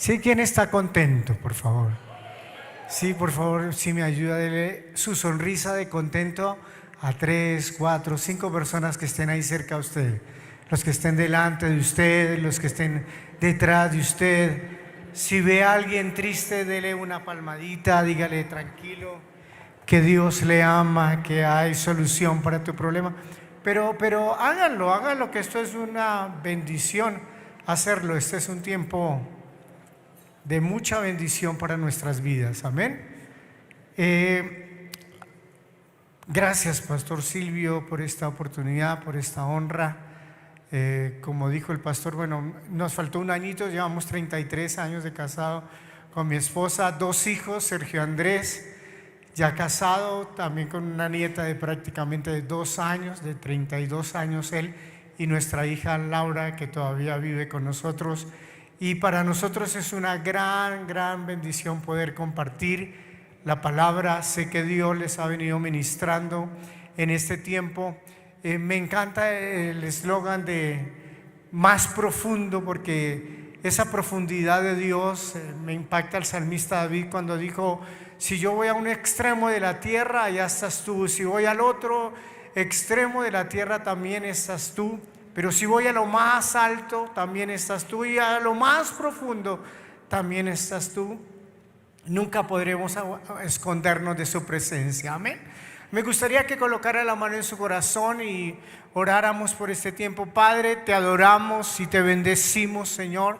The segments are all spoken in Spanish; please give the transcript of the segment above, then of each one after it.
Sí, ¿quién está contento, por favor? Sí, por favor, si me ayuda, dele su sonrisa de contento a 3, 4, 5 personas que estén ahí cerca de usted. Los que estén delante de usted, los que estén detrás de usted. Si ve a alguien triste, dele una palmadita, dígale tranquilo, que Dios le ama, que hay solución para tu problema. Pero háganlo, que esto es una bendición hacerlo. Este es un tiempo de mucha bendición para nuestras vidas. Amén. Gracias, Pastor Silvio, por esta oportunidad, por esta honra. Como dijo el pastor, bueno, nos faltó un añito, llevamos 33 años de casado con mi esposa, 2 hijos, Sergio Andrés, ya casado, también con una nieta de prácticamente de 2 años, de 32 años él, y nuestra hija Laura, que todavía vive con nosotros. Y para nosotros es una gran bendición poder compartir la palabra. Sé que Dios les ha venido ministrando en este tiempo. Me encanta el eslogan de más profundo, porque esa profundidad de Dios me impacta el salmista David cuando dijo: si yo voy a un extremo de la tierra, allá estás tú. Si voy al otro extremo de la tierra, también estás tú. Pero si voy a lo más alto, también estás tú. Y a lo más profundo, también estás tú. Nunca podremos escondernos de su presencia. Amén. Me gustaría que colocara la mano en su corazón y oráramos por este tiempo. Padre, te adoramos y te bendecimos, Señor.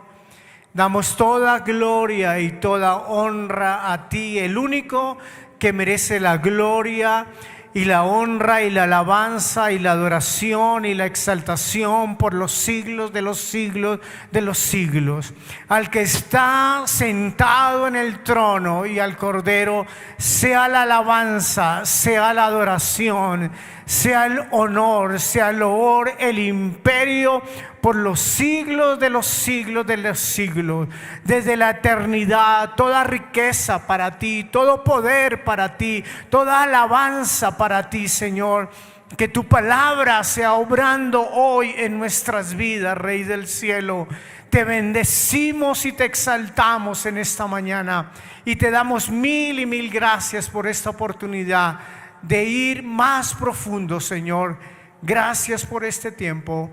Damos toda gloria y toda honra a ti, el único que merece la gloria y la honra y la alabanza y la adoración y la exaltación por los siglos de los siglos de los siglos. Al que está sentado en el trono y al Cordero sea la alabanza, sea la adoración, sea el honor, sea el loor, el imperio por los siglos de los siglos de los siglos. Desde la eternidad, toda riqueza para ti, todo poder para ti, toda alabanza para ti, Señor. Que tu palabra sea obrando hoy en nuestras vidas, Rey del cielo. Te bendecimos y te exaltamos en esta mañana y te damos mil y mil gracias por esta oportunidad de ir más profundo, Señor. Gracias por este tiempo.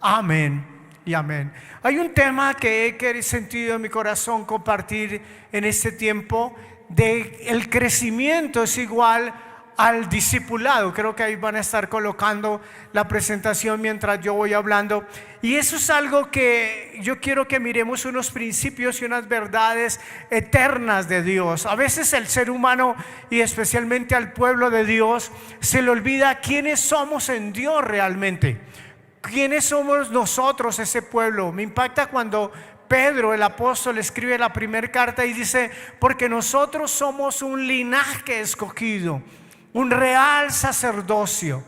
Amén y amén. Hay un tema que he sentido en mi corazón compartir en este tiempo, de el crecimiento es igual al discipulado. Creo que ahí van a estar colocando la presentación mientras yo voy hablando. Y eso es algo que yo quiero que miremos, unos principios y unas verdades eternas de Dios. A veces el ser humano, y especialmente al pueblo de Dios, se le olvida quiénes somos en Dios realmente. ¿Quiénes somos nosotros, ese pueblo? Me impacta cuando Pedro, el apóstol, escribe la primera carta y dice: porque nosotros somos un linaje escogido, un real sacerdocio,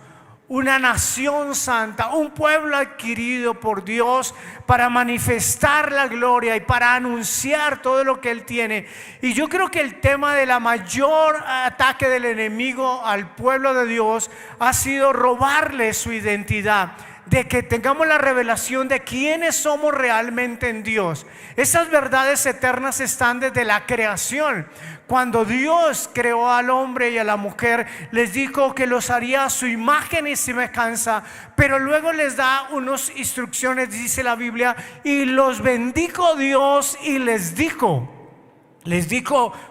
una nación santa, un pueblo adquirido por Dios para manifestar la gloria y para anunciar todo lo que Él tiene. Y yo creo que el tema de la mayor ataque del enemigo al pueblo de Dios ha sido robarle su identidad, de que tengamos la revelación de quiénes somos realmente en Dios. Esas verdades eternas están desde la creación. Cuando Dios creó al hombre y a la mujer, les dijo que los haría a su imagen y semejanza, pero luego les da unas instrucciones, dice la Biblia: y los bendijo Dios y les dijo,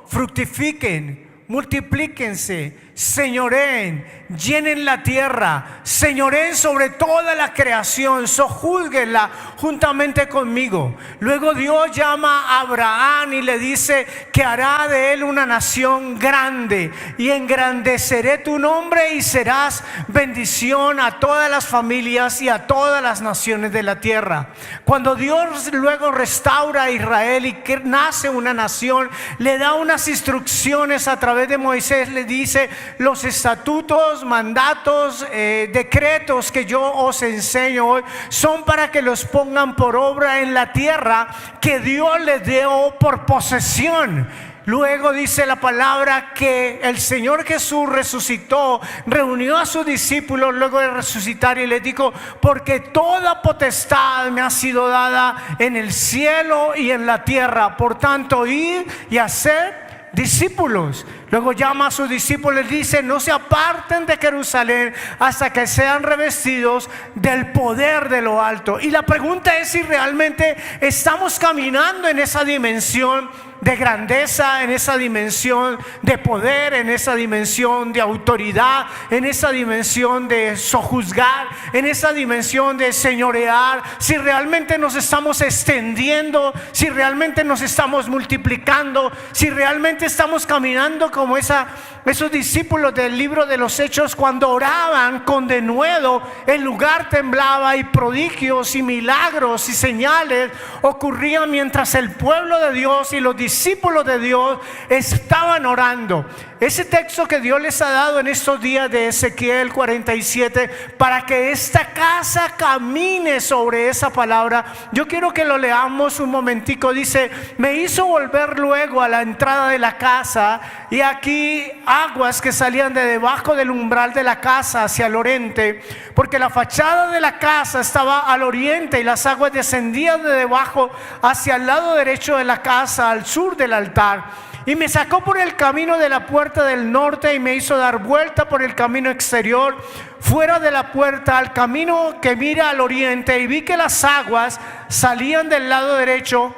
fructifiquen, multiplíquense, señoreen, llenen la tierra, señoreen sobre toda la creación, sojúzguenla juntamente conmigo. Luego Dios llama a Abraham y le dice que hará de él una nación grande, y engrandeceré tu nombre y serás bendición a todas las familias y a todas las naciones de la tierra. Cuando Dios luego restaura a Israel y que nace una nación, le da unas instrucciones a través de Moisés. Le dice: los estatutos, mandatos, decretos que yo os enseño hoy son para que los pongan por obra en la tierra que Dios les dio por posesión. Luego dice la palabra que el Señor Jesús resucitó, reunió a sus discípulos luego de resucitar y les dijo: porque toda potestad me ha sido dada en el cielo y en la tierra. Por tanto, id y haced discípulos. Luego llama a sus discípulos y dice: no se aparten de Jerusalén hasta que sean revestidos del poder de lo alto. Y la pregunta es si realmente estamos caminando en esa dimensión de grandeza, en esa dimensión de poder, en esa dimensión de autoridad, en esa dimensión de sojuzgar, en esa dimensión de señorear. Si realmente nos estamos extendiendo, si realmente nos estamos multiplicando, si realmente estamos caminando como esos discípulos del libro de los Hechos, cuando oraban con denuedo, el lugar temblaba y prodigios y milagros y señales ocurrían mientras el pueblo de Dios y los discípulos de Dios estaban orando. Ese texto que Dios les ha dado en estos días de Ezequiel 47, para que esta casa camine sobre esa palabra, yo quiero que lo leamos un momentico. Dice: me hizo volver luego a la entrada de la casa, y aquí aguas que salían de debajo del umbral de la casa hacia el oriente, porque la fachada de la casa estaba al oriente y las aguas descendían de debajo hacia el lado derecho de la casa, al sur del altar. Y me sacó por el camino de la puerta del norte y me hizo dar vuelta por el camino exterior, fuera de la puerta, al camino que mira al oriente, y vi que las aguas salían del lado derecho.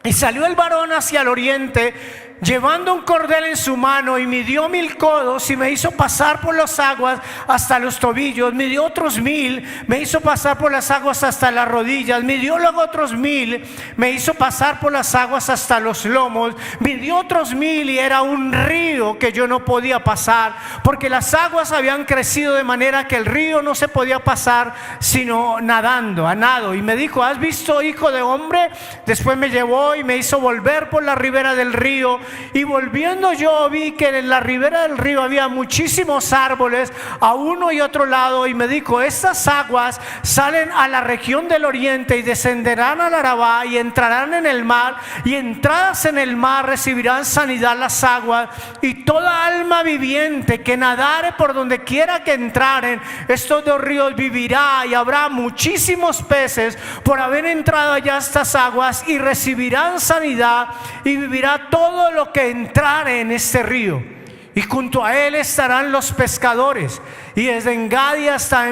Y salió el varón hacia el oriente, llevando un cordel en su mano, y midió 1000 codos y me hizo pasar por las aguas hasta los tobillos. Midió otros 1000, me hizo pasar por las aguas hasta las rodillas. Midió luego otros 1000, me hizo pasar por las aguas hasta los lomos. Midió otros 1000 y era un río que yo no podía pasar, porque las aguas habían crecido de manera que el río no se podía pasar sino nadando, a nado. Y me dijo: ¿has visto, hijo de hombre? Después me llevó y me hizo volver por la ribera del río, y volviendo yo vi que en la ribera del río había muchísimos árboles a uno y otro lado, y me dijo: estas aguas salen a la región del oriente y descenderán al Arabá y entrarán en el mar, y entradas en el mar recibirán sanidad las aguas, y toda alma viviente que nadare por donde quiera que entraren estos dos ríos vivirá, y habrá muchísimos peces por haber entrado allá estas aguas, y recibirán sanidad, y vivirá todo lo que entrare en este río. Y junto a él estarán los pescadores, y desde Engadi hasta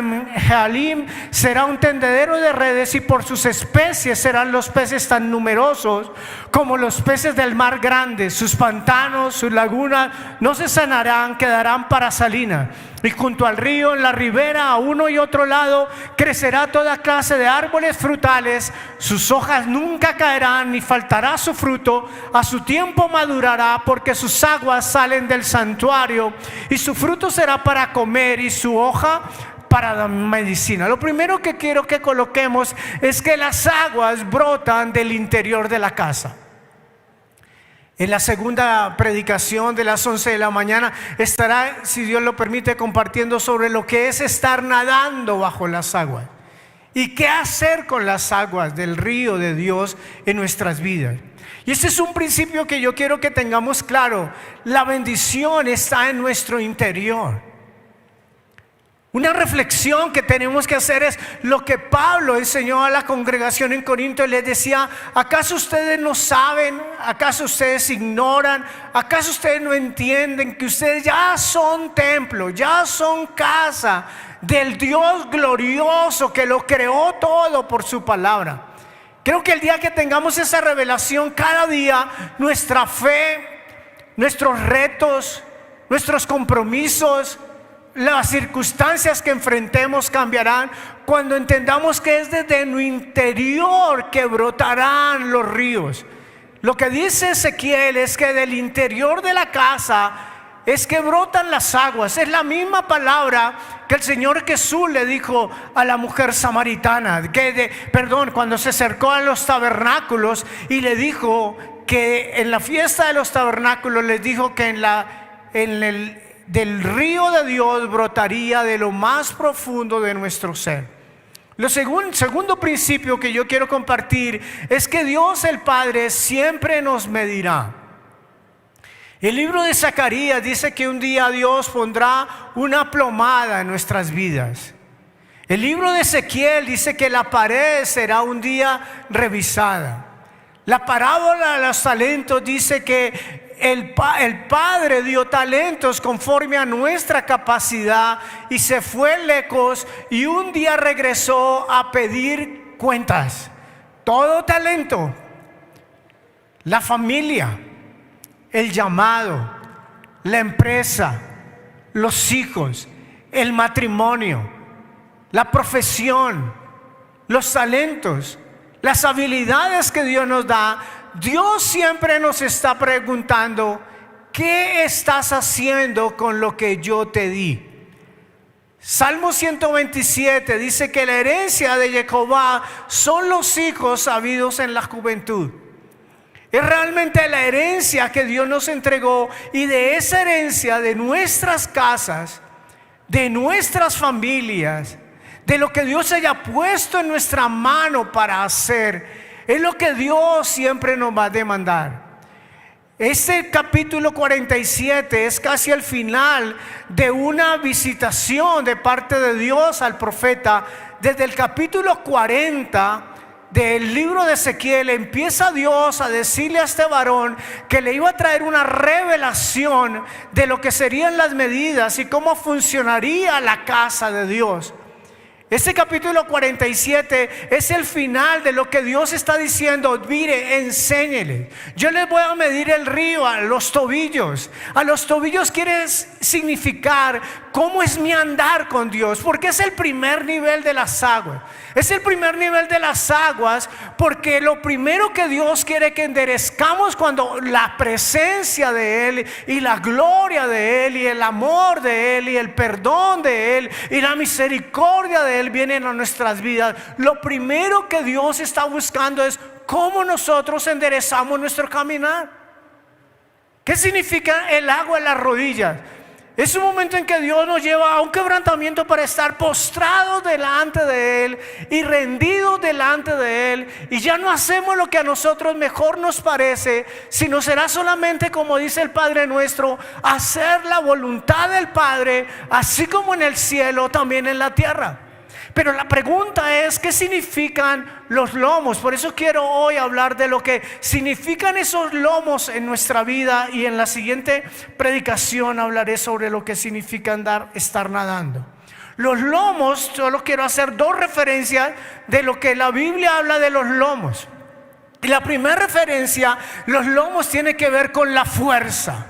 Jalim será un tendedero de redes, y por sus especies serán los peces tan numerosos como los peces del mar grande. Sus pantanos, sus lagunas no se sanarán, quedarán para salina. Y junto al río, en la ribera, a uno y otro lado, crecerá toda clase de árboles frutales. Sus hojas nunca caerán, ni faltará su fruto. A su tiempo madurará, porque sus aguas salen del santuario, y su fruto será para comer, y su hoja para la medicina. Lo primero que quiero que coloquemos es que las aguas brotan del interior de la casa. En la segunda predicación de las 11 de la mañana estará, si Dios lo permite, compartiendo sobre lo que es estar nadando bajo las aguas y qué hacer con las aguas del río de Dios en nuestras vidas. Y este es un principio que yo quiero que tengamos claro: la bendición está en nuestro interior. Una reflexión que tenemos que hacer es lo que Pablo enseñó a la congregación en Corinto. Y les decía: ¿acaso ustedes no saben? ¿Acaso ustedes ignoran? ¿Acaso ustedes no entienden que ustedes ya son templo, ya son casa del Dios glorioso que lo creó todo por su palabra? Creo que el día que tengamos esa revelación, cada día nuestra fe, nuestros retos, nuestros compromisos, las circunstancias que enfrentemos cambiarán cuando entendamos que es desde nuestro interior que brotarán los ríos. Lo que dice Ezequiel es que del interior de la casa es que brotan las aguas. Es la misma palabra que el Señor Jesús le dijo a la mujer samaritana, cuando se acercó a los tabernáculos, y le dijo que en la fiesta de los tabernáculos les dijo que del río de Dios brotaría de lo más profundo de nuestro ser. Segundo principio que yo quiero compartir es que Dios el Padre siempre nos medirá. El libro de Zacarías dice que un día Dios pondrá una plomada en nuestras vidas. El libro de Ezequiel dice que la pared será un día revisada. La parábola de los talentos dice que el Padre dio talentos conforme a nuestra capacidad y se fue lejos y un día regresó a pedir cuentas. Todo talento, la familia, el llamado, la empresa, los hijos, el matrimonio, la profesión, los talentos, las habilidades que Dios nos da. Dios siempre nos está preguntando: ¿qué estás haciendo con lo que yo te di? Salmo 127 dice que la herencia de Jehová son los hijos habidos en la juventud. Es realmente la herencia que Dios nos entregó, y de esa herencia, de nuestras casas, de nuestras familias, de lo que Dios haya puesto en nuestra mano para hacer, es lo que Dios siempre nos va a demandar. Este capítulo 47 es casi el final de una visitación de parte de Dios al profeta. Desde el capítulo 40 del libro de Ezequiel empieza Dios a decirle a este varón que le iba a traer una revelación de lo que serían las medidas y cómo funcionaría la casa de Dios. Este capítulo 47 es el final de lo que Dios está diciendo: mire, enséñele. Yo les voy a medir el río a los tobillos. A los tobillos quiere significar cómo es mi andar con Dios, porque es el primer nivel de las aguas. Es el primer nivel de las aguas porque lo primero que Dios quiere que enderezcamos cuando la presencia de Él y la gloria de Él y el amor de Él y el perdón de Él y la misericordia de Él vienen a nuestras vidas. Lo primero que Dios está buscando es cómo nosotros enderezamos nuestro caminar. ¿Qué significa el agua en las rodillas? Es un momento en que Dios nos lleva a un quebrantamiento para estar postrados delante de Él y rendidos delante de Él, y ya no hacemos lo que a nosotros mejor nos parece, sino será solamente, como dice el Padre nuestro, hacer la voluntad del Padre, así como en el cielo, también en la tierra. Pero la pregunta es: ¿qué significan los lomos? Por eso quiero hoy hablar de lo que significan esos lomos en nuestra vida, y en la siguiente predicación hablaré sobre lo que significa estar nadando. Los lomos, solo quiero hacer dos referencias de lo que la Biblia habla de los lomos. Y la primera referencia, los lomos tienen que ver con la fuerza.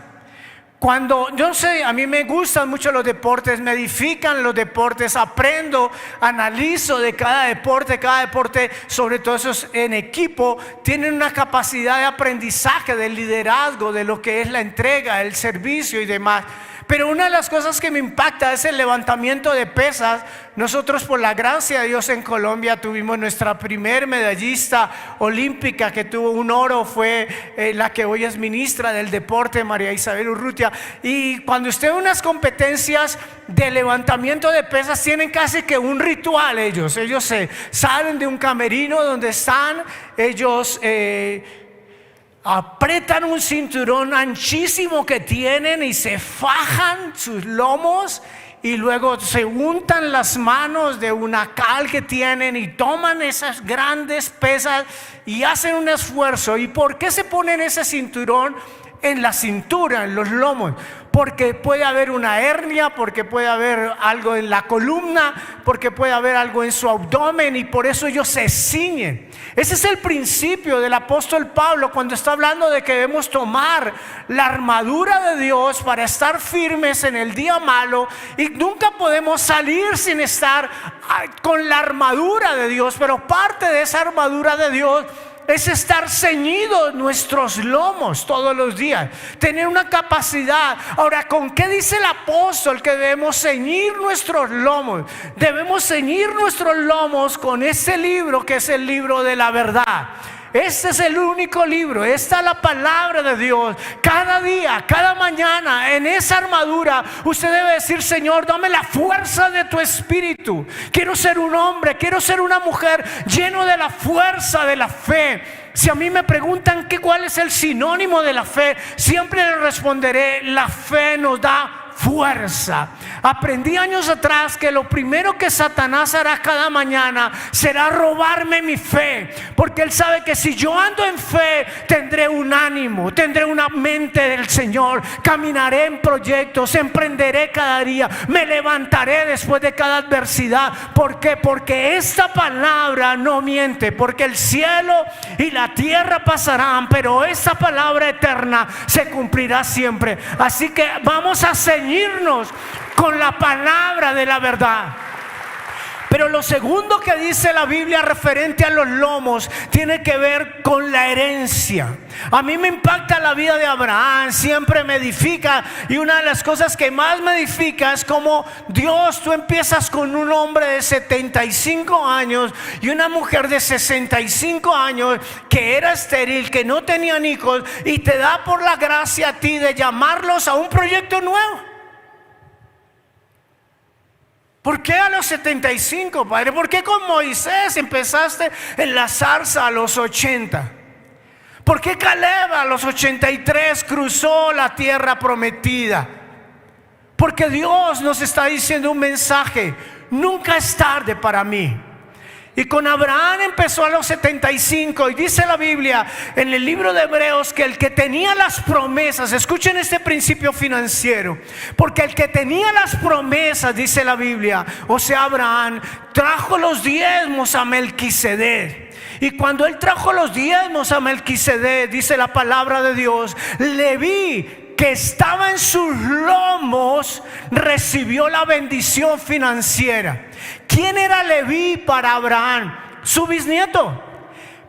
Cuando, yo sé, a mí me gustan mucho los deportes, me edifican los deportes, aprendo, analizo de cada deporte, sobre todo esos en equipo, tienen una capacidad de aprendizaje, de liderazgo, de lo que es la entrega, el servicio y demás. Pero una de las cosas que me impacta es el levantamiento de pesas. Nosotros, por la gracia de Dios, en Colombia tuvimos nuestra primer medallista olímpica que tuvo un oro, fue la que hoy es ministra del deporte, María Isabel Urrutia. Y cuando usted ve unas competencias de levantamiento de pesas, tienen casi que un ritual. Ellos se salen de un camerino donde están, ellos apretan un cinturón anchísimo que tienen y se fajan sus lomos, y luego se untan las manos de una cal que tienen y toman esas grandes pesas y hacen un esfuerzo. ¿Y por qué se ponen ese cinturón en la cintura, en los lomos? Porque puede haber una hernia, porque puede haber algo en la columna, porque puede haber algo en su abdomen, y por eso ellos se ciñen. Ese es el principio del apóstol Pablo cuando está hablando de que debemos tomar la armadura de Dios para estar firmes en el día malo, y nunca podemos salir sin estar con la armadura de Dios. Pero parte de esa armadura de Dios es estar ceñidos nuestros lomos todos los días, tener una capacidad. Ahora, ¿con qué dice el apóstol que debemos ceñir nuestros lomos? Debemos ceñir nuestros lomos con este libro, que es el libro de la verdad. Este es el único libro, esta es la palabra de Dios. Cada día, cada mañana, en esa armadura, usted debe decir: Señor, dame la fuerza de tu espíritu. Quiero ser un hombre, quiero ser una mujer lleno de la fuerza de la fe. Si a mí me preguntan cuál es el sinónimo de la fe, siempre les responderé: la fe nos da fuerza. Aprendí años atrás que lo primero que Satanás hará cada mañana será robarme mi fe, porque él sabe que si yo ando en fe, tendré un ánimo, tendré una mente del Señor, caminaré en proyectos, emprenderé cada día, me levantaré después de cada adversidad. ¿Por qué? Porque esta palabra no miente, porque el cielo y la tierra pasarán, pero esta palabra eterna se cumplirá siempre. Así que vamos a ceñirnos con la palabra de la verdad. Pero lo segundo que dice la Biblia referente a los lomos tiene que ver con la herencia. A mí me impacta la vida de Abraham, siempre me edifica, y una de las cosas que más me edifica es como Dios, tú empiezas con un hombre de 75 años y una mujer de 65 años que era estéril, que no tenían hijos, y te da por la gracia a ti de llamarlos a un proyecto nuevo. ¿Por qué a los 75, padre? ¿Por qué con Moisés empezaste en la zarza a los 80? ¿Por qué Caleb a los 83 cruzó la tierra prometida? Porque Dios nos está diciendo un mensaje: nunca es tarde para mí. Y con Abraham empezó a los 75, y dice la Biblia en el libro de Hebreos que el que tenía las promesas, escuchen este principio financiero, porque el que tenía las promesas, dice la Biblia, o sea Abraham, trajo los diezmos a Melquisedec. Y cuando él trajo los diezmos a Melquisedec, dice la palabra de Dios, Leví, que estaba en sus lomos, recibió la bendición financiera. ¿Quién era Leví para Abraham? Su bisnieto.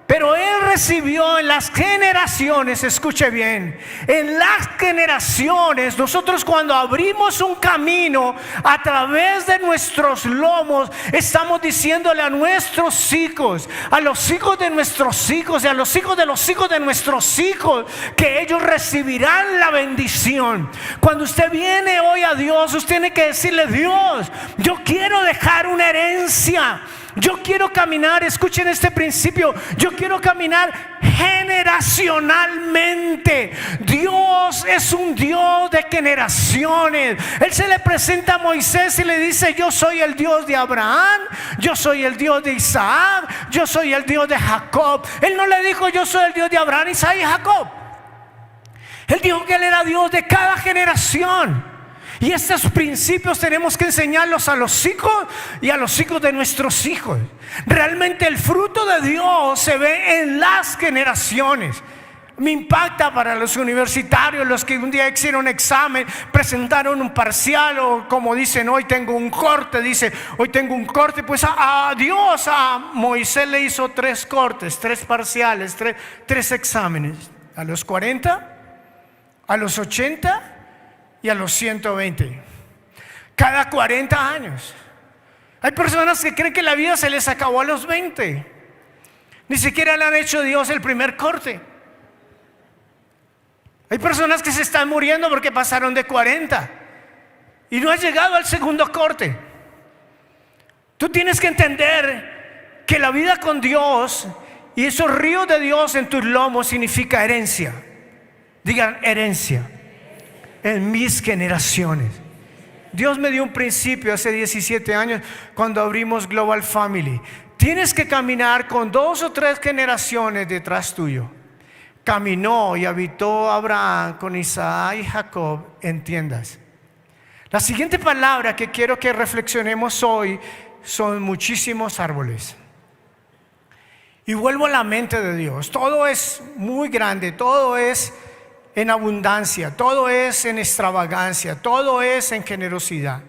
Pero él recibió en las generaciones, escuche bien, en las generaciones, nosotros cuando abrimos un camino a través de nuestros lomos, estamos diciéndole a nuestros hijos, a los hijos de nuestros hijos y a los hijos de nuestros hijos, que ellos recibirán la bendición. Cuando usted viene hoy a Dios, usted tiene que decirle: Dios, yo quiero dejar una herencia. Yo quiero caminar, escuchen este principio, yo quiero caminar generacionalmente. Dios es un Dios de generaciones. Él se le presenta a Moisés y le dice: yo soy el Dios de Abraham, yo soy el Dios de Isaac, yo soy el Dios de Jacob. Él no le dijo: yo soy el Dios de Abraham, Isaac y Jacob. Él dijo que Él era Dios de cada generación. Y estos principios tenemos que enseñarlos a los hijos y a los hijos de nuestros hijos. Realmente el fruto de Dios se ve en las generaciones. Me impacta para los universitarios, los que un día hicieron examen, presentaron un parcial, o como dicen hoy tengo un corte, dice hoy tengo un corte. Pues a Dios, a Moisés le hizo 3 cortes, 3 parciales, 3 exámenes. A los 40, a los 80 y a los 120. Cada 40 años. Hay personas que creen que la vida se les acabó a los 20. Ni siquiera le han hecho a Dios el primer corte. Hay personas que se están muriendo porque pasaron de 40 y no ha llegado al segundo corte. Tú tienes que entender que la vida con Dios y esos ríos de Dios en tus lomos significa herencia. Digan herencia. En mis generaciones. Dios me dio un principio hace 17 años cuando abrimos Global Family. Tienes que caminar con 2 o 3 generaciones detrás tuyo. Caminó y habitó Abraham con Isaac y Jacob en tiendas. La siguiente palabra que quiero que reflexionemos hoy son muchísimos árboles. Y vuelvo a la mente de Dios. Todo es muy grande, todo es en abundancia, todo es en extravagancia, todo es en generosidad.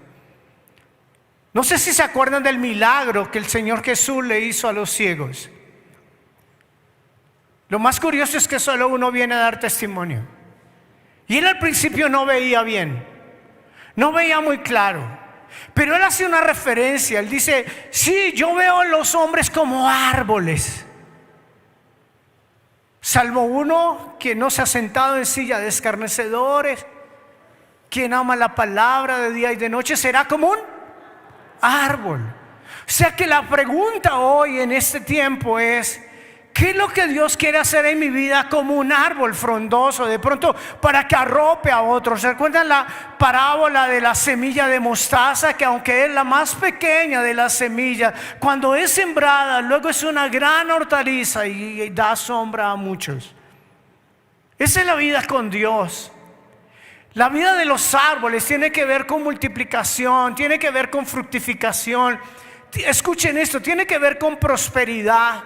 No sé si se acuerdan del milagro que el Señor Jesús le hizo a los ciegos. Lo más curioso es que solo uno viene a dar testimonio. Y él al principio no veía bien, no veía muy claro, pero él hace una referencia. Él dice: sí, yo veo a los hombres como árboles. Salmo 1, quien no se ha sentado en silla de escarnecedores, quien ama la palabra de día y de noche, será como un árbol. O sea que la pregunta hoy en este tiempo es: ¿qué es lo que Dios quiere hacer en mi vida como un árbol frondoso, de pronto para que arrope a otros? ¿Se acuerdan la parábola de la semilla de mostaza? Que aunque es la más pequeña de las semillas, cuando es sembrada, luego es una gran hortaliza y da sombra a muchos. Esa es la vida con Dios. La vida de los árboles tiene que ver con multiplicación, tiene que ver con fructificación. Escuchen esto, tiene que ver con prosperidad.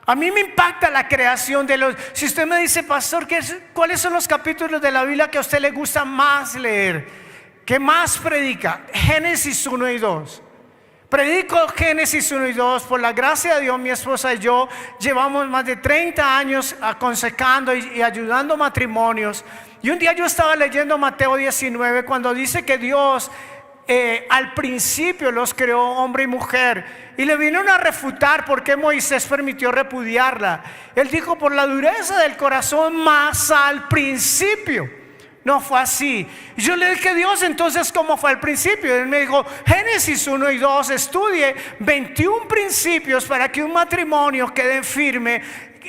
A mí me impacta la creación de los... Si usted me dice, pastor, ¿cuáles son los capítulos de la Biblia que a usted le gusta más leer? ¿Qué más predica? Génesis 1 y 2. Predico Génesis 1 y 2. Por la gracia de Dios, mi esposa y yo llevamos más de 30 años aconsejando y ayudando matrimonios. Y un día yo estaba leyendo Mateo 19, cuando dice que Dios al principio los creó hombre y mujer, y le vinieron a refutar por qué Moisés permitió repudiarla. Él dijo: por la dureza del corazón, más al principio no fue así. Y yo le dije: Dios, entonces ¿cómo fue al principio? Y él me dijo: Génesis 1 y 2, estudie 21 principios para que un matrimonio quede firme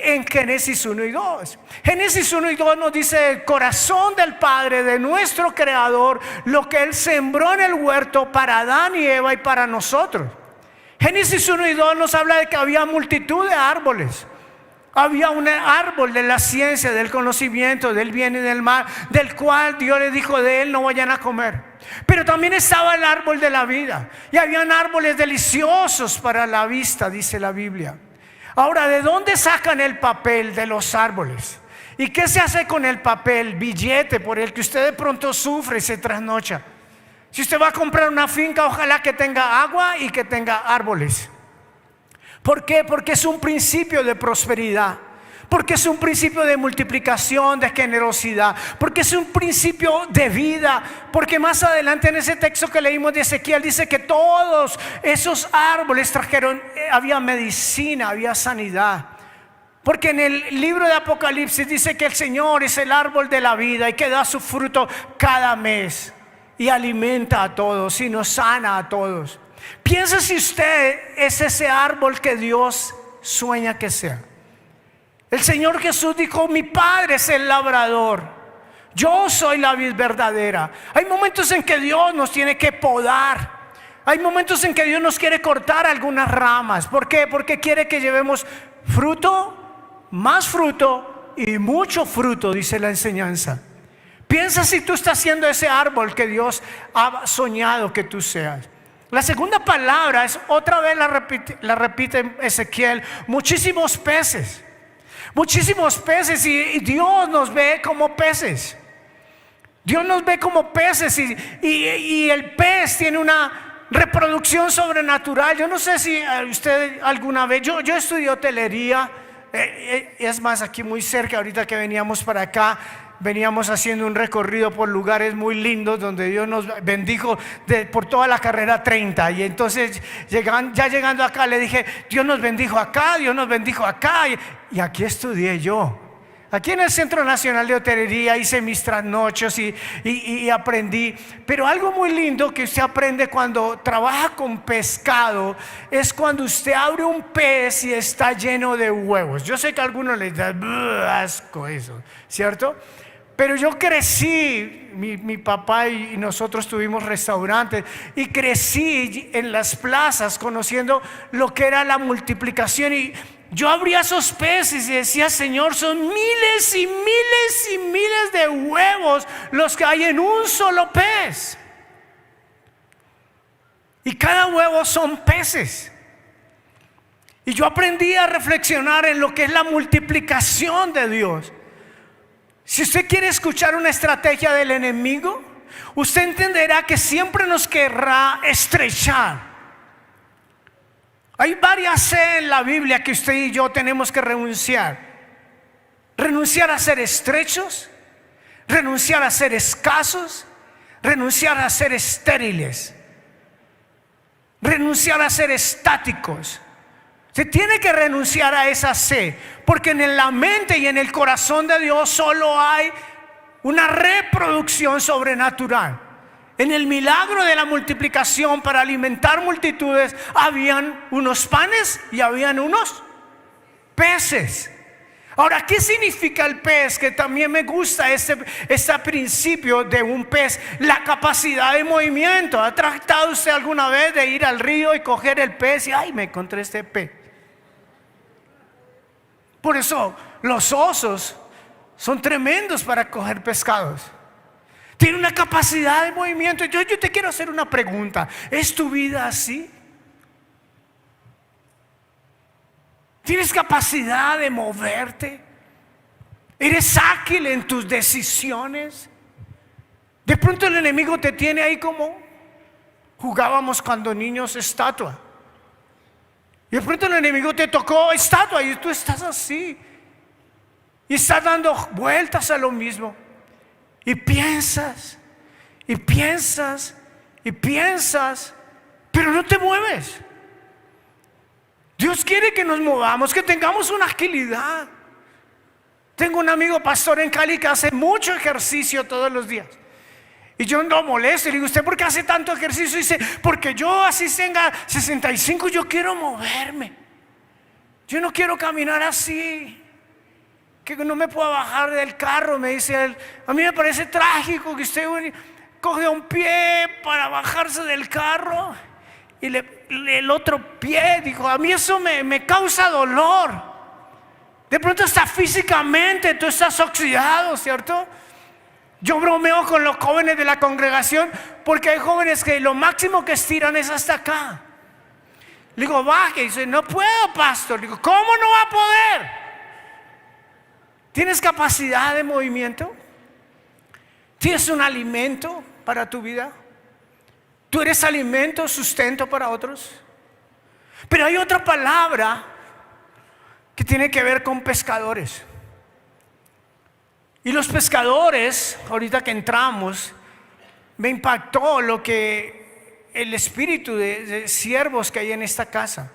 en Génesis 1 y 2. Génesis 1 y 2 nos dice el corazón del Padre, de nuestro Creador, lo que Él sembró en el huerto para Adán y Eva y para nosotros. Génesis 1 y 2 nos habla de que había multitud de árboles. Había un árbol de la ciencia, del conocimiento, del bien y del mal, del cual Dios le dijo: de él no vayan a comer. Pero también estaba el árbol de la vida, y habían árboles deliciosos para la vista, dice la Biblia. Ahora, ¿de dónde sacan el papel de los árboles? ¿Y qué se hace con el papel? Billete por el que usted de pronto sufre y se trasnocha. Si usted va a comprar una finca, ojalá que tenga agua y que tenga árboles. ¿Por qué? Porque es un principio de prosperidad, porque es un principio de multiplicación, de generosidad, porque es un principio de vida. Porque más adelante en ese texto que leímos de Ezequiel dice que todos esos árboles trajeron, había medicina, había sanidad. Porque en el libro de Apocalipsis dice que el Señor es el árbol de la vida y que da su fruto cada mes y alimenta a todos y nos sana a todos. Piensa si usted es ese árbol que Dios sueña que sea. El Señor Jesús dijo: mi Padre es el labrador, yo soy la vid verdadera. Hay momentos en que Dios nos tiene que podar. Hay momentos en que Dios nos quiere cortar algunas ramas. ¿Por qué? Porque quiere que llevemos fruto, más fruto y mucho fruto, dice la enseñanza. Piensa si tú estás siendo ese árbol que Dios ha soñado que tú seas. La segunda palabra es, otra vez la repite Ezequiel: muchísimos peces. Muchísimos peces, y Dios nos ve como peces. Dios nos ve como peces, y el pez tiene una reproducción sobrenatural. Yo no sé si usted alguna vez, yo estudié hotelería, es más, aquí muy cerca, ahorita que veníamos para acá, veníamos haciendo un recorrido por lugares muy lindos donde Dios nos bendijo por toda la carrera 30. Y entonces ya llegando acá le dije: Dios nos bendijo acá, Dios nos bendijo acá. Y aquí estudié yo. Aquí en el Centro Nacional de Hotelería hice mis trasnochos y aprendí. Pero algo muy lindo que usted aprende cuando trabaja con pescado es cuando usted abre un pez y está lleno de huevos. Yo sé que a algunos les da asco eso, ¿cierto? Pero yo crecí, mi papá y nosotros tuvimos restaurantes, y crecí en las plazas conociendo lo que era la multiplicación. Y yo abría esos peces y decía: Señor, son miles y miles y miles de huevos los que hay en un solo pez. Y cada huevo son peces. Y yo aprendí a reflexionar en lo que es la multiplicación de Dios. Si usted quiere escuchar una estrategia del enemigo, usted entenderá que siempre nos querrá estrechar. Hay varias en la Biblia que usted y yo tenemos que renunciar. Renunciar a ser estrechos, renunciar a ser escasos, renunciar a ser estériles, renunciar a ser estáticos. Usted tiene que renunciar a esa sed, porque en la mente y en el corazón de Dios solo hay una reproducción sobrenatural. En el milagro de la multiplicación para alimentar multitudes, habían unos panes y habían unos peces. Ahora, ¿qué significa el pez? Que también me gusta este principio de un pez, la capacidad de movimiento. ¿Ha tratado usted alguna vez de ir al río y coger el pez y ay, me encontré este pez? Por eso los osos son tremendos para coger pescados. Tiene una capacidad de movimiento. Yo te quiero hacer una pregunta. ¿Es tu vida así? ¿Tienes capacidad de moverte? ¿Eres ágil en tus decisiones? De pronto el enemigo te tiene ahí como jugábamos cuando niños, estatua. Y de pronto el enemigo te tocó estatua y tú estás así. Y estás dando vueltas a lo mismo. Y piensas, y piensas, y piensas, pero no te mueves. Dios quiere que nos movamos, que tengamos una agilidad. Tengo un amigo pastor en Cali que hace mucho ejercicio todos los días. Y yo no molesto y le digo, ¿usted por qué hace tanto ejercicio? Y dice, porque yo así tenga 65, yo quiero moverme. Yo no quiero caminar así, que no me pueda bajar del carro, me dice él. A mí me parece trágico que usted coge un pie para bajarse del carro y el otro pie, dijo, a mí eso me causa dolor. De pronto hasta físicamente tú estás oxidado, ¿cierto? Yo bromeo con los jóvenes de la congregación porque hay jóvenes que lo máximo que estiran es hasta acá. Le digo, baje. Y dice, no puedo, pastor. Le digo, ¿cómo no va a poder? ¿Tienes capacidad de movimiento? ¿Tienes un alimento para tu vida? ¿Tú eres alimento, sustento para otros? Pero hay otra palabra que tiene que ver con pescadores. Y los pescadores, ahorita que entramos, me impactó lo que el espíritu de siervos que hay en esta casa.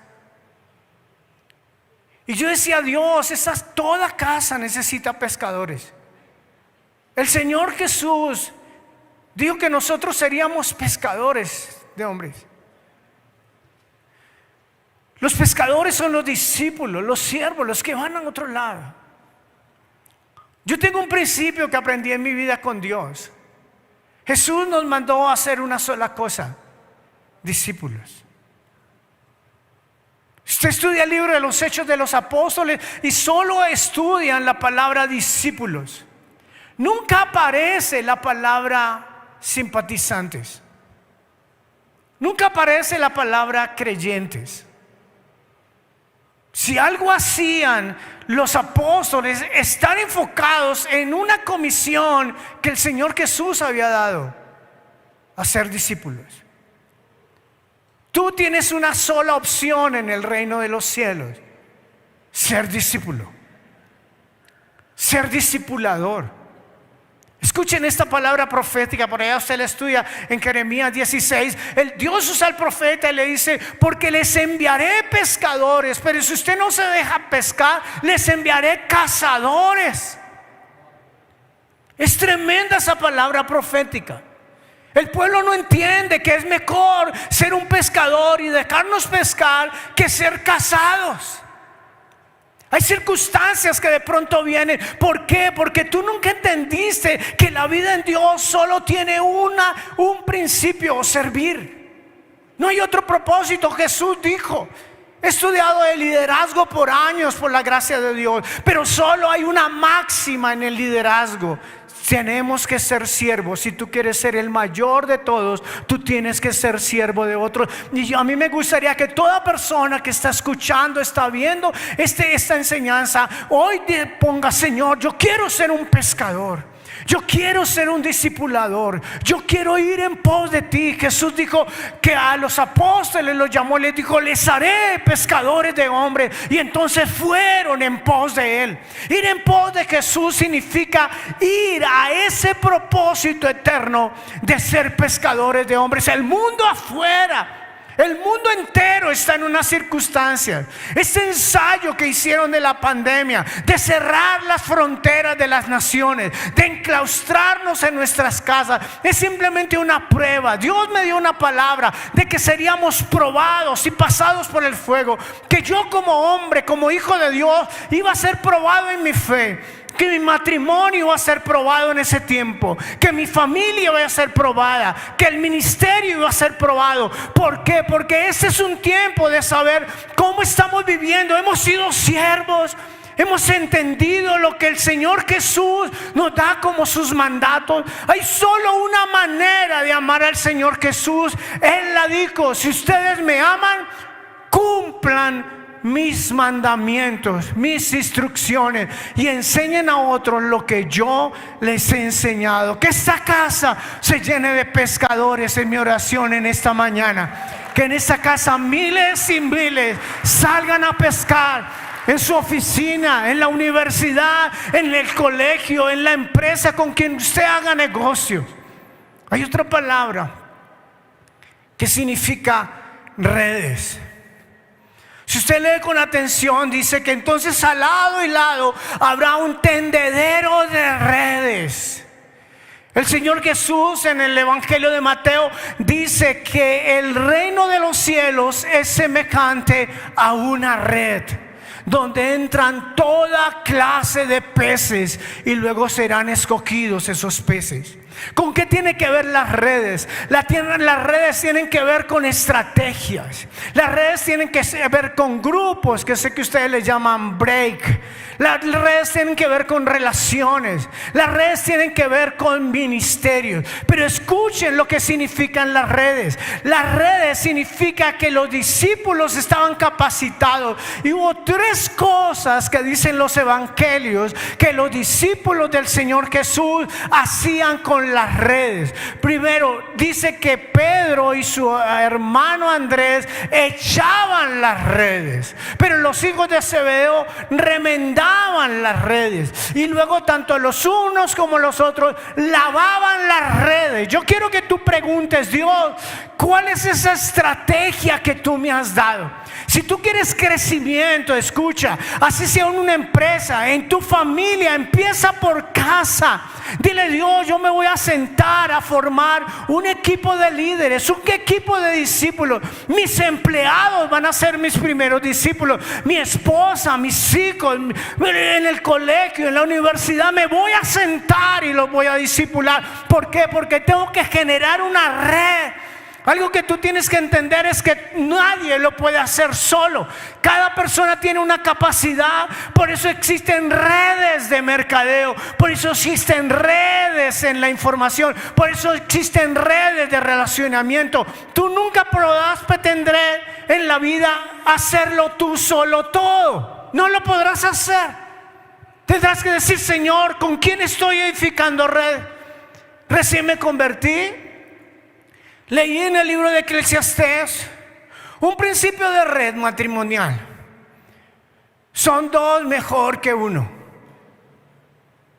Y yo decía, Dios, toda casa necesita pescadores. El Señor Jesús dijo que nosotros seríamos pescadores de hombres. Los pescadores son los discípulos, los siervos, los que van a otro lado. Yo tengo un principio que aprendí en mi vida con Dios. Jesús nos mandó a hacer una sola cosa: discípulos. Usted estudia el libro de los Hechos de los Apóstoles y solo estudian la palabra discípulos. Nunca aparece la palabra simpatizantes. Nunca aparece la palabra creyentes. Si algo hacían los apóstoles, están enfocados en una comisión que el Señor Jesús había dado: a ser discípulos. Tú tienes una sola opción en el reino de los cielos: ser discípulo, ser discipulador. Escuchen esta palabra profética, por allá usted la estudia en Jeremías 16. Dios usa al profeta y le dice: porque les enviaré pescadores, pero si usted no se deja pescar, les enviaré cazadores. Es tremenda esa palabra profética. El pueblo no entiende que es mejor ser un pescador y dejarnos pescar que ser cazados. Hay circunstancias que de pronto vienen. ¿Por qué? Porque tú nunca entendiste que la vida en Dios solo tiene un principio: servir. No hay otro propósito. Jesús dijo: he estudiado el liderazgo por años por la gracia de Dios, pero solo hay una máxima en el liderazgo: tenemos que ser siervos. Si tú quieres ser el mayor de todos, tú tienes que ser siervo de otros. Y a mí me gustaría que toda persona que está escuchando, está viendo esta enseñanza, hoy te ponga: Señor, yo quiero ser un pescador. Yo quiero ser un discipulador. Yo quiero ir en pos de ti. Jesús dijo que a los apóstoles los llamó, les dijo: les haré pescadores de hombres. Y entonces fueron en pos de él. Ir en pos de Jesús significa ir a ese propósito eterno de ser pescadores de hombres. El mundo afuera El mundo entero está en unas circunstancias. Este ensayo que hicieron de la pandemia, de cerrar las fronteras de las naciones, de enclaustrarnos en nuestras casas, es simplemente una prueba. Dios me dio una palabra de que seríamos probados y pasados por el fuego. Que yo como hombre, como hijo de Dios, iba a ser probado en mi fe. Que mi matrimonio iba a ser probado en ese tiempo, que mi familia iba a ser probada, que el ministerio iba a ser probado. ¿Por qué? Porque ese es un tiempo de saber cómo estamos viviendo. Hemos sido siervos, hemos entendido lo que el Señor Jesús nos da como sus mandatos. Hay solo una manera de amar al Señor Jesús. Él la dijo: si ustedes me aman, cumplan mis mandamientos, mis instrucciones, y enseñen a otros lo que yo les he enseñado. Que esta casa se llene de pescadores, en mi oración en esta mañana. Que en esta casa miles y miles salgan a pescar. En su oficina, en la universidad, en el colegio, en la empresa con quien usted haga negocio. Hay otra palabra que significa redes. Si usted lee con atención, dice que entonces al lado y lado habrá un tendedero de redes. El Señor Jesús en el Evangelio de Mateo dice que el reino de los cielos es semejante a una red donde entran toda clase de peces y luego serán escogidos esos peces. ¿Con qué tiene que ver las redes? Las redes tienen que ver con estrategias. Las redes tienen que ver con grupos, que sé que ustedes les llaman break. Las redes tienen que ver con relaciones. Las redes tienen que ver con ministerios. Pero escuchen lo que significan las redes. Las redes significa que los discípulos estaban capacitados. Y hubo tres cosas que dicen los evangelios que los discípulos del Señor Jesús hacían con las redes. Primero, dice que Pedro y su hermano Andrés echaban las redes, pero los hijos de Zebedeo remendaban las redes. Y luego tanto los unos como los otros lavaban las redes. Yo quiero que tú preguntes: Dios, ¿cuál es esa estrategia que tú me has dado? Si tú quieres crecimiento, escucha, así sea en una empresa, en tu familia, empieza por casa. Dile: Dios, yo me voy a sentar a formar un equipo de líderes, un equipo de discípulos. Mis empleados van a ser mis primeros discípulos. Mi esposa, mis hijos, en el colegio, en la universidad, me voy a sentar y los voy a discipular. ¿Por qué? Porque tengo que generar una red. Algo que tú tienes que entender es que nadie lo puede hacer solo. Cada persona tiene una capacidad. Por eso existen redes de mercadeo. Por eso existen redes en la información. Por eso existen redes de relacionamiento. Tú nunca podrás pretender en la vida hacerlo tú solo todo. No lo podrás hacer. Tendrás que decir: Señor, ¿con quién estoy edificando red? Recién me convertí. Leí en el libro de Eclesiastés un principio de red matrimonial. Son dos mejor que uno,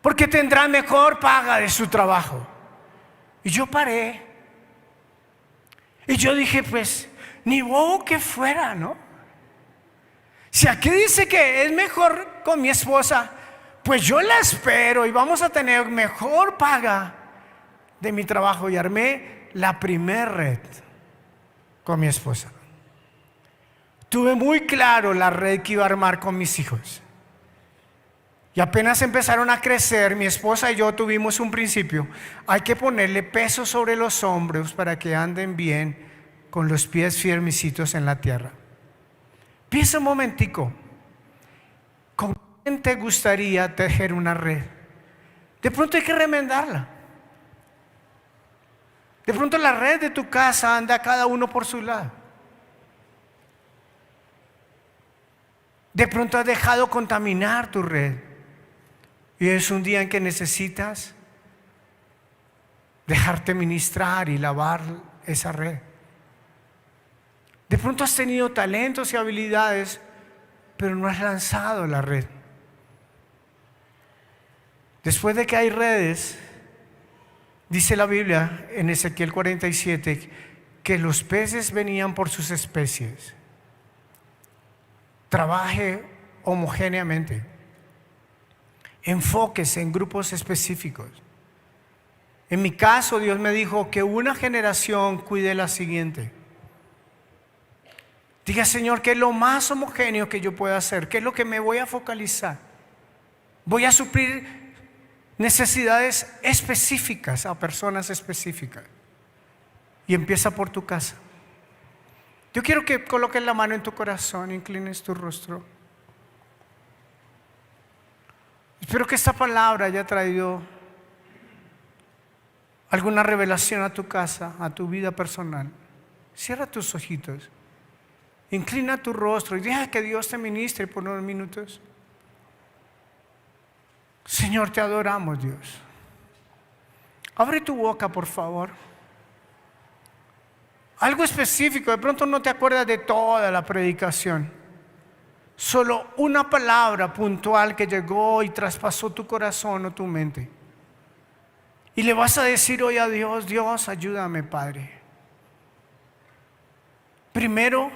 porque tendrán mejor paga de su trabajo. Y yo paré y yo dije: pues ni bobo que fuera, ¿no? Si aquí dice que es mejor con mi esposa, pues yo la espero y vamos a tener mejor paga de mi trabajo. Y armé la primer red con mi esposa. Tuve muy claro la red que iba a armar con mis hijos. Y apenas empezaron a crecer, mi esposa y yo tuvimos un principio: hay que ponerle peso sobre los hombros para que anden bien, con los pies firmecitos en la tierra. Piensa un momentico, ¿con quién te gustaría tejer una red? De pronto hay que remendarla. De pronto la red de tu casa anda cada uno por su lado. De pronto has dejado contaminar tu red y es un día en que necesitas dejarte ministrar y lavar esa red. De pronto has tenido talentos y habilidades, pero no has lanzado la red. Después de que hay redes, dice la Biblia en Ezequiel 47 que los peces venían por sus especies. Trabaje homogéneamente. Enfóquese en grupos específicos. En mi caso, Dios me dijo que una generación cuide la siguiente. Diga: Señor, ¿qué es lo más homogéneo que yo pueda hacer? ¿Qué es lo que me voy a focalizar? Voy a suplir necesidades específicas a personas específicas. Y empieza por tu casa. Yo quiero que coloques la mano en tu corazón, inclines tu rostro. Espero que esta palabra haya traído alguna revelación a tu casa, a tu vida personal. Cierra tus ojitos, inclina tu rostro y deja que Dios te ministre por unos minutos. Señor, te adoramos, Dios. Abre tu boca, por favor. Algo específico, de pronto no te acuerdas de toda la predicación. Solo una palabra puntual que llegó y traspasó tu corazón o tu mente. Y le vas a decir hoy a Dios: Dios, ayúdame, Padre. Primero,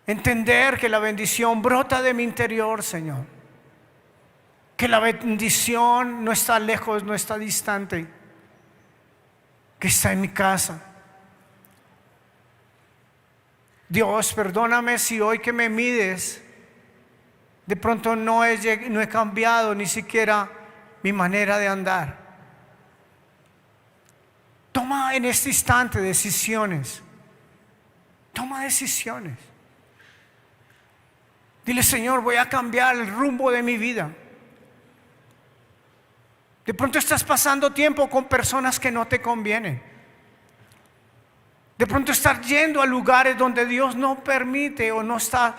entender que la bendición brota de mi interior, Señor. Que la bendición no está lejos, no está distante, que está en mi casa. Dios, perdóname si hoy que me mides, de pronto no he cambiado ni siquiera mi manera de andar. Toma en este instante decisiones. Toma decisiones. Dile: Señor, voy a cambiar el rumbo de mi vida. De pronto estás pasando tiempo con personas que no te convienen. De pronto estás yendo a lugares donde Dios no permite o no está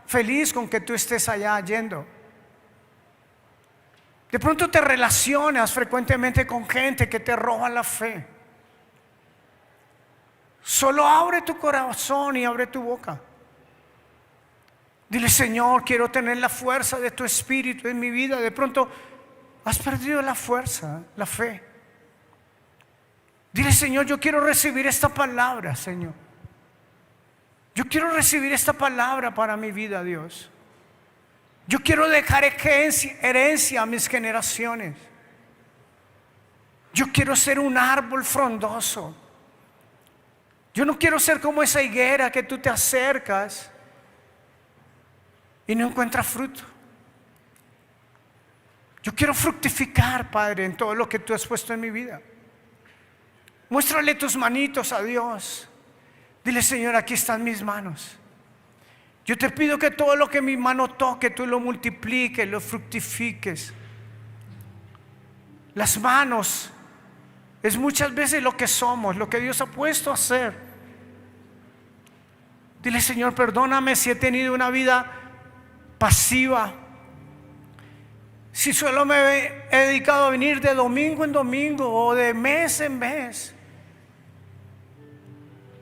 feliz con que tú estés allá yendo. De pronto te relacionas frecuentemente con gente que te roba la fe. Solo abre tu corazón y abre tu boca. Dile: Señor, quiero tener la fuerza de tu Espíritu en mi vida. De pronto has perdido la fuerza, la fe. Dile: Señor, yo quiero recibir esta palabra, Señor. Yo quiero recibir esta palabra para mi vida, Dios. Yo quiero dejar herencia a mis generaciones. Yo quiero ser un árbol frondoso. Yo no quiero ser como esa higuera que tú te acercas y no encuentras fruto. Yo quiero fructificar, Padre, en todo lo que tú has puesto en mi vida. Muéstrale tus manitos a Dios. Dile: Señor, aquí están mis manos. Yo te pido que todo lo que mi mano toque, tú lo multipliques, lo fructifiques. Las manos es muchas veces lo que somos, lo que Dios ha puesto a hacer. Dile: Señor, perdóname si he tenido una vida pasiva. Si solo me he dedicado a venir de domingo en domingo o de mes en mes.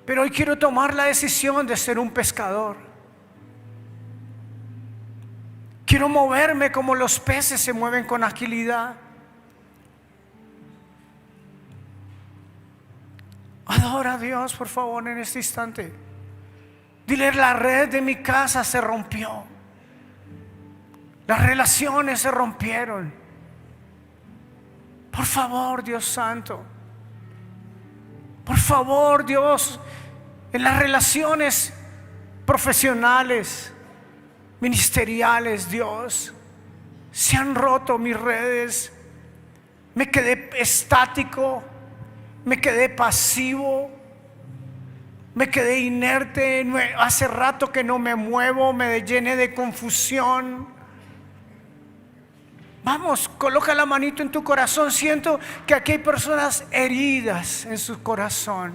Pero hoy quiero tomar la decisión de ser un pescador. Quiero moverme como los peces se mueven con agilidad. Adora a Dios, por favor, en este instante. Dile: la red de mi casa se rompió. Las relaciones se rompieron. Por favor, Dios Santo. Por favor, Dios, en las relaciones profesionales, ministeriales, Dios, se han roto mis redes. Me quedé estático, me quedé pasivo, me quedé inerte. Hace rato que no me muevo, me llené de confusión. Vamos, coloca la manito en tu corazón. Siento que aquí hay personas heridas en su corazón.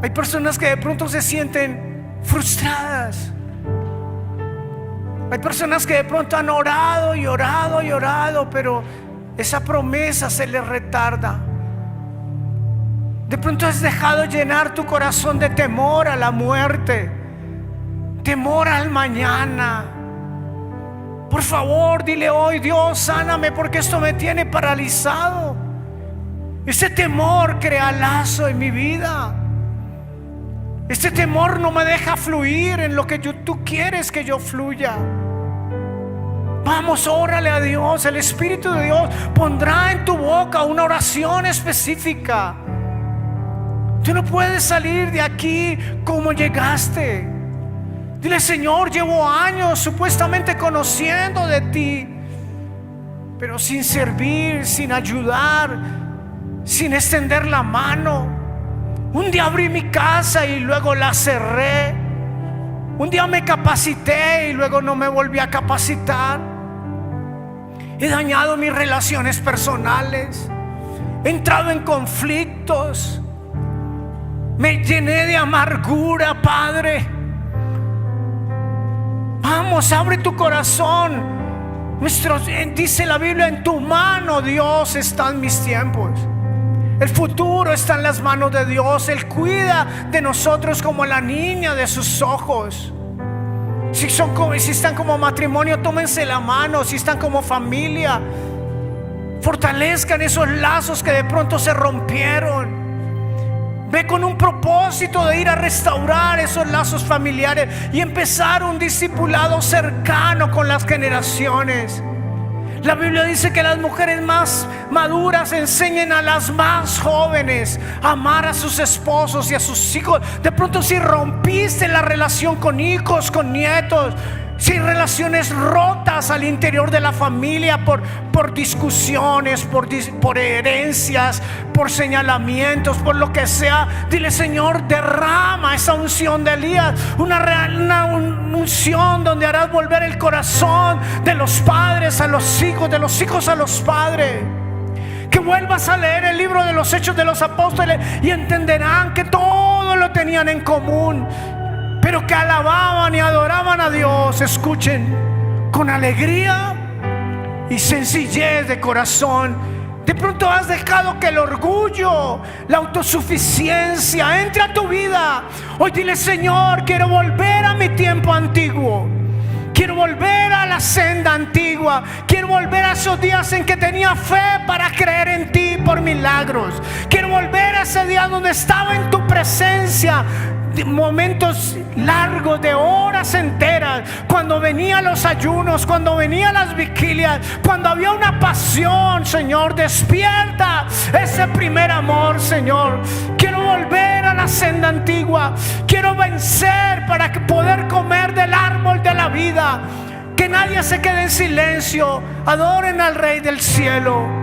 Hay personas que de pronto se sienten frustradas. Hay personas que de pronto han orado y orado y orado, pero esa promesa se les retarda. De pronto has dejado llenar tu corazón de temor a la muerte, temor al mañana. Por favor, dile hoy: Dios, sáname porque esto me tiene paralizado. Ese temor crea lazo en mi vida. Este temor no me deja fluir en lo que tú quieres que yo fluya. Vamos, órale a Dios. El Espíritu de Dios pondrá en tu boca una oración específica. Tú no puedes salir de aquí como llegaste. Dile: Señor, llevo años supuestamente conociendo de ti, pero sin servir, sin ayudar, sin extender la mano. Un día abrí mi casa y luego la cerré. Un día me capacité y luego no me volví a capacitar. He dañado mis relaciones personales. He entrado en conflictos. Me llené de amargura, Padre. Vamos, abre tu corazón. Dice la Biblia: en tu mano, Dios, están mis tiempos. El futuro está en las manos de Dios. Él cuida de nosotros como la niña de sus ojos. Si están como matrimonio, tómense la mano. Si están como familia, fortalezcan esos lazos que de pronto se rompieron. Ve con un propósito de ir a restaurar esos lazos familiares y empezar un discipulado cercano con las generaciones. La Biblia dice que las mujeres más maduras enseñen a las más jóvenes a amar a sus esposos y a sus hijos. De pronto, si rompiste la relación con hijos, con nietos, si hay relaciones rotas al interior de la familia por discusiones, por herencias, por señalamientos, por lo que sea, dile: Señor, derrama esa unción de Elías, una unción donde harás volver el corazón de los padres a los hijos, de los hijos a los padres. Que vuelvas a leer el libro de los Hechos de los Apóstoles y entenderán que todo lo tenían en común, pero que alababan y adoraban a Dios, escuchen, con alegría y sencillez de corazón. De pronto has dejado que el orgullo, la autosuficiencia entre a tu vida. Hoy dile: Señor, quiero volver a mi tiempo antiguo. Quiero volver a la senda antigua. Quiero volver a esos días en que tenía fe para creer en ti por milagros. Quiero volver a ese día donde estaba en tu presencia, de momentos largos, de horas enteras, cuando venían los ayunos, cuando venían las vigilias, cuando había una pasión. Señor, despierta ese primer amor, Señor. Quiero volver a la senda antigua. Quiero vencer para poder comer del árbol de la vida. Que nadie se quede en silencio. Adoren al Rey del cielo.